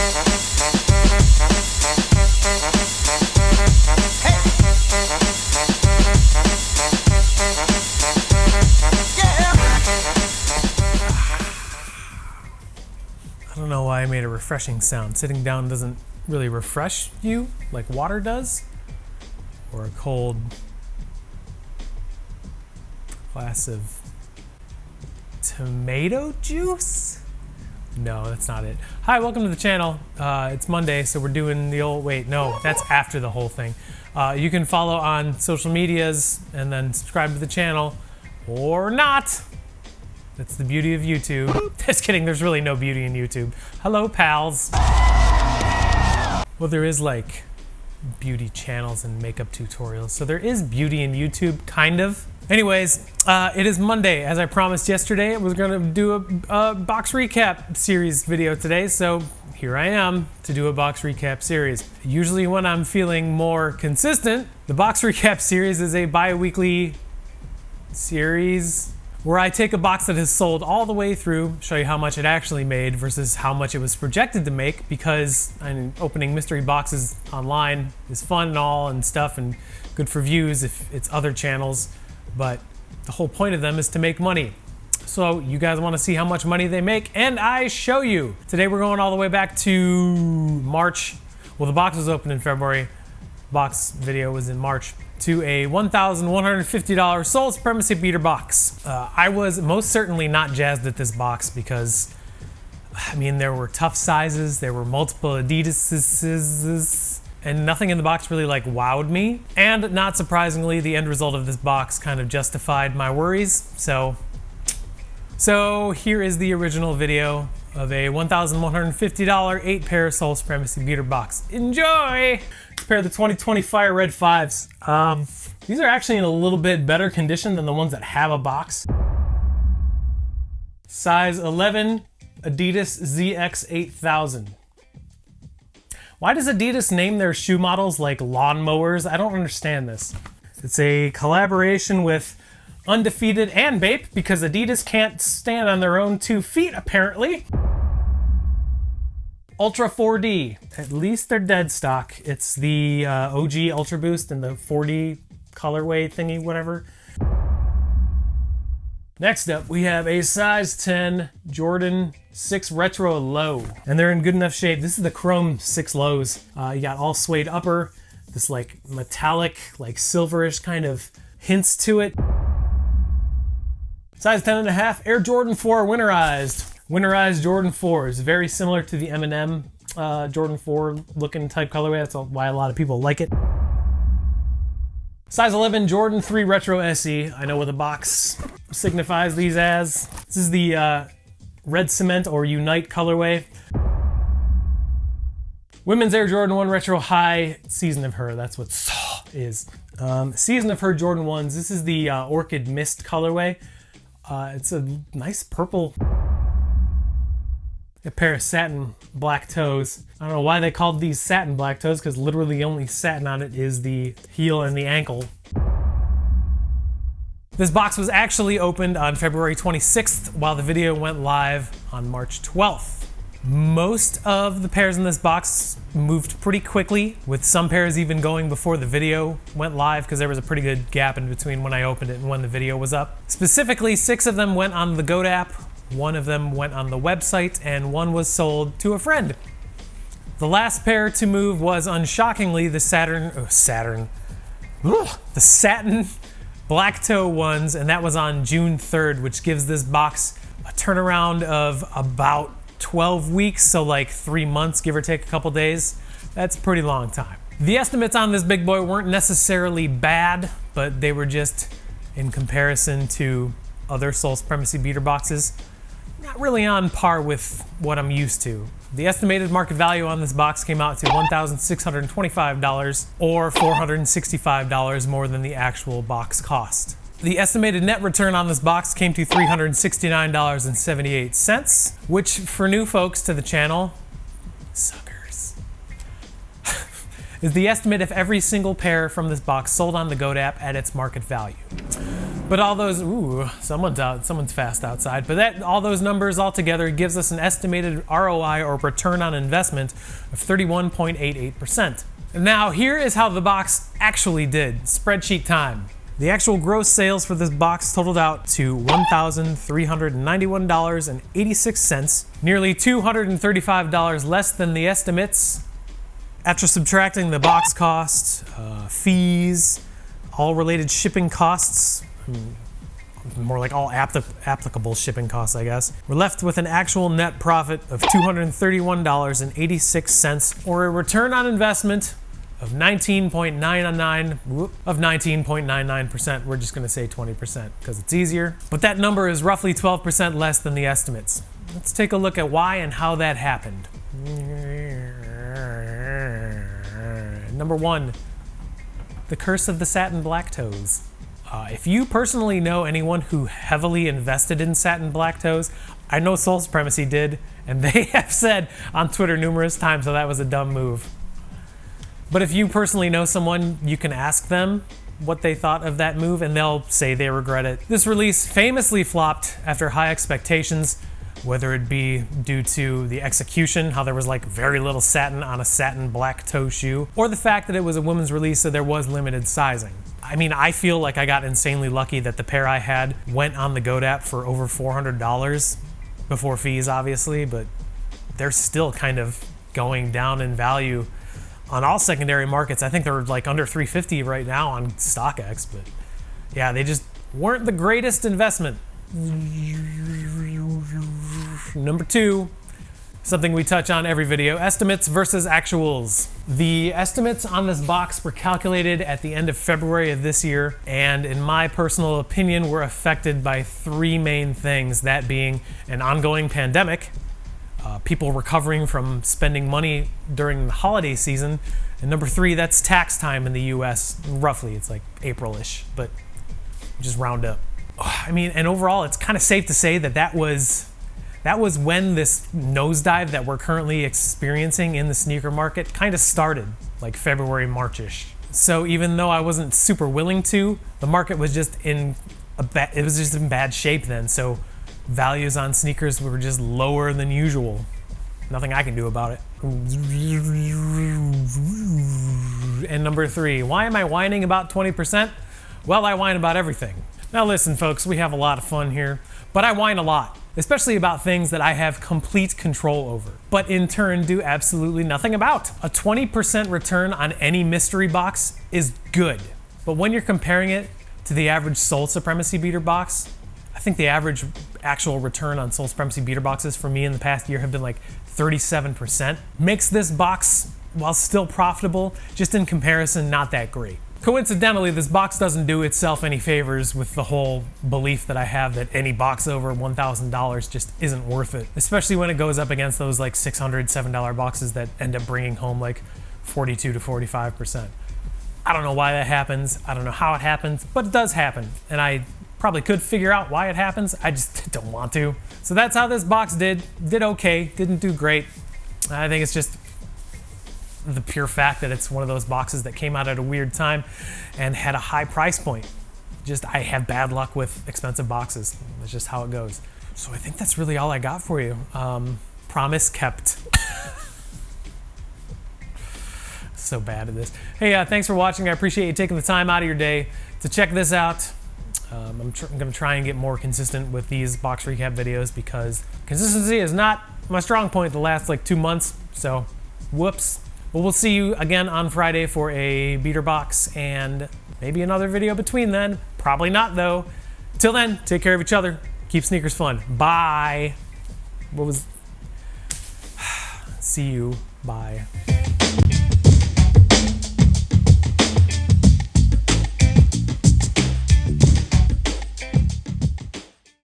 I don't know why I made a refreshing sound. Sitting down doesn't really refresh you like water does, or a cold glass of tomato juice? No, that's not it. Hi, welcome to the channel. It's Monday, so we're doing the old, wait, no, that's after the whole thing. You can follow on social medias and then subscribe to the channel, or not. That's the beauty of YouTube. Just kidding, there's really no beauty in YouTube. Hello, pals. Well, there is like beauty channels and makeup tutorials, so there is beauty in YouTube, kind of. Anyways, it is Monday. As I promised yesterday, I was gonna do a box recap series video today, so here I am to do a box recap series. Usually when I'm feeling more consistent, the box recap series is a bi-weekly series where I take a box that has sold all the way through, show you how much it actually made versus how much it was projected to make, because opening mystery boxes online is fun and all and stuff and good for views if it's other channels, but the whole point of them is to make money. So you guys want to see how much money they make, and I show you. Today we're going all the way back to March. Well, the box was opened in February. Box video was in March. To a $1,150 Sole Supremacy beater box. I was most certainly not jazzed at this box because, I mean, there were tough sizes, there were multiple Adidas's, and nothing in the box really like wowed me. And not surprisingly, the end result of this box kind of justified my worries. So here is the original video of a $1,150 8-pair Sole Supremacy beater box. Enjoy! This pair of the 2020 Fire Red 5s. These are actually in a little bit better condition than the ones that have a box. Size 11 Adidas ZX 8000. Why does Adidas name their shoe models like lawnmowers? I don't understand this. It's a collaboration with Undefeated and Bape because Adidas can't stand on their own 2 feet, apparently. Ultra 4D. At least they're dead stock. It's the OG Ultra Boost and the 4D colorway thingy, whatever. Next up, we have a size 10 Jordan 6 Retro Low. And they're in good enough shape. This is the Chrome 6 Lows. You got all suede upper, this like metallic, like silverish kind of hints to it. Size 10.5, Air Jordan 4 winterized. Winterized Jordan 4 is very similar to the M&M Jordan 4 looking type colorway. That's why a lot of people like it. Size 11 Jordan 3 Retro SE. I know what the box signifies these as. This is the Red Cement or Unite colorway. Women's Air Jordan 1 Retro High Season of Her. That's what is. Season of Her Jordan 1s. This is the Orchid Mist colorway. It's a nice purple. A pair of satin black toes. I don't know why they called these satin black toes, because literally the only satin on it is the heel and the ankle. This box was actually opened on February 26th, while the video went live on March 12th. Most of the pairs in this box moved pretty quickly, with some pairs even going before the video went live, because there was a pretty good gap in between when I opened it and when the video was up. Specifically, 6 of them went on the Goat app, 1 of them went on the website, and 1 was sold to a friend. The last pair to move was, unshockingly, the satin black toe ones, and that was on June 3rd, which gives this box a turnaround of about 12 weeks, so like 3 months, give or take a couple days. That's a pretty long time. The estimates on this big boy weren't necessarily bad, but they were just, in comparison to other Sole Supremacy beater boxes, not really on par with what I'm used to. The estimated market value on this box came out to $1,625 or $465 more than the actual box cost. The estimated net return on this box came to $369.78, which for new folks to the channel, suckers, is the estimate of every single pair from this box sold on the Goat app at its market value. But all those, ooh, someone's fast outside. But all those numbers all together gives us an estimated ROI, or return on investment, of 31.88%. Now here is how the box actually did. Spreadsheet time. The actual gross sales for this box totaled out to $1,391.86, nearly $235 less than the estimates. After subtracting the box cost, fees, all related shipping costs, more like all applicable shipping costs, I guess, we're left with an actual net profit of $231.86, or a return on investment of 19.99%. We're just going to say 20% because it's easier. But that number is roughly 12% less than the estimates. Let's take a look at why and how that happened. Number one, the curse of the satin black toes. If you personally know anyone who heavily invested in satin black toes, I know Sole Supremacy did, and they have said on Twitter numerous times that was a dumb move. But if you personally know someone, you can ask them what they thought of that move, and they'll say they regret it. This release famously flopped after high expectations, whether it be due to the execution, how there was like very little satin on a satin black toe shoe, or the fact that it was a women's release, so there was limited sizing. I mean, I feel like I got insanely lucky that the pair I had went on the GoDaddy for over $400 before fees, obviously, but they're still kind of going down in value on all secondary markets. I think they're like under $350 right now on StockX, but yeah, they just weren't the greatest investment. Number two, something we touch on every video, estimates versus actuals. The estimates on this box were calculated at the end of February of this year, and in my personal opinion, were affected by three main things, that being an ongoing pandemic, people recovering from spending money during the holiday season, and number three, that's tax time in the US. Roughly, it's like April-ish, but just round up. I mean, and overall, it's kind of safe to say that that was when this nosedive that we're currently experiencing in the sneaker market kind of started, like February, March-ish. So even though I wasn't super willing to, the market was just in bad shape then. So values on sneakers were just lower than usual. Nothing I can do about it. And number three, why am I whining about 20%? Well, I whine about everything. Now listen, folks, we have a lot of fun here, but I whine a lot, especially about things that I have complete control over, but in turn do absolutely nothing about. A 20% return on any mystery box is good, but when you're comparing it to the average Sole Supremacy beater box, I think the average actual return on Sole Supremacy beater boxes for me in the past year have been like 37%. Makes this box, while still profitable, just in comparison, not that great. Coincidentally, this box doesn't do itself any favors with the whole belief that I have that any box over $1,000 just isn't worth it, especially when it goes up against those like $600, $7 boxes that end up bringing home like 42 to 45%. I don't know why that happens. I don't know how it happens, but it does happen. And I probably could figure out why it happens. I just don't want to. So that's how this box did. Did okay, didn't do great. I think it's just the pure fact that it's one of those boxes that came out at a weird time and had a high price point. Just, I have bad luck with expensive boxes. That's just how it goes. So I think that's really all I got for you. Promise kept. So bad at this. Hey, thanks for watching. I appreciate you taking the time out of your day to check this out. I'm going to try and get more consistent with these box recap videos because consistency is not my strong point the last like 2 months. So, whoops. But we'll see you again on Friday for a beater box and maybe another video between then. Probably not though. Till then, take care of each other. Keep sneakers fun. Bye. See you. Bye.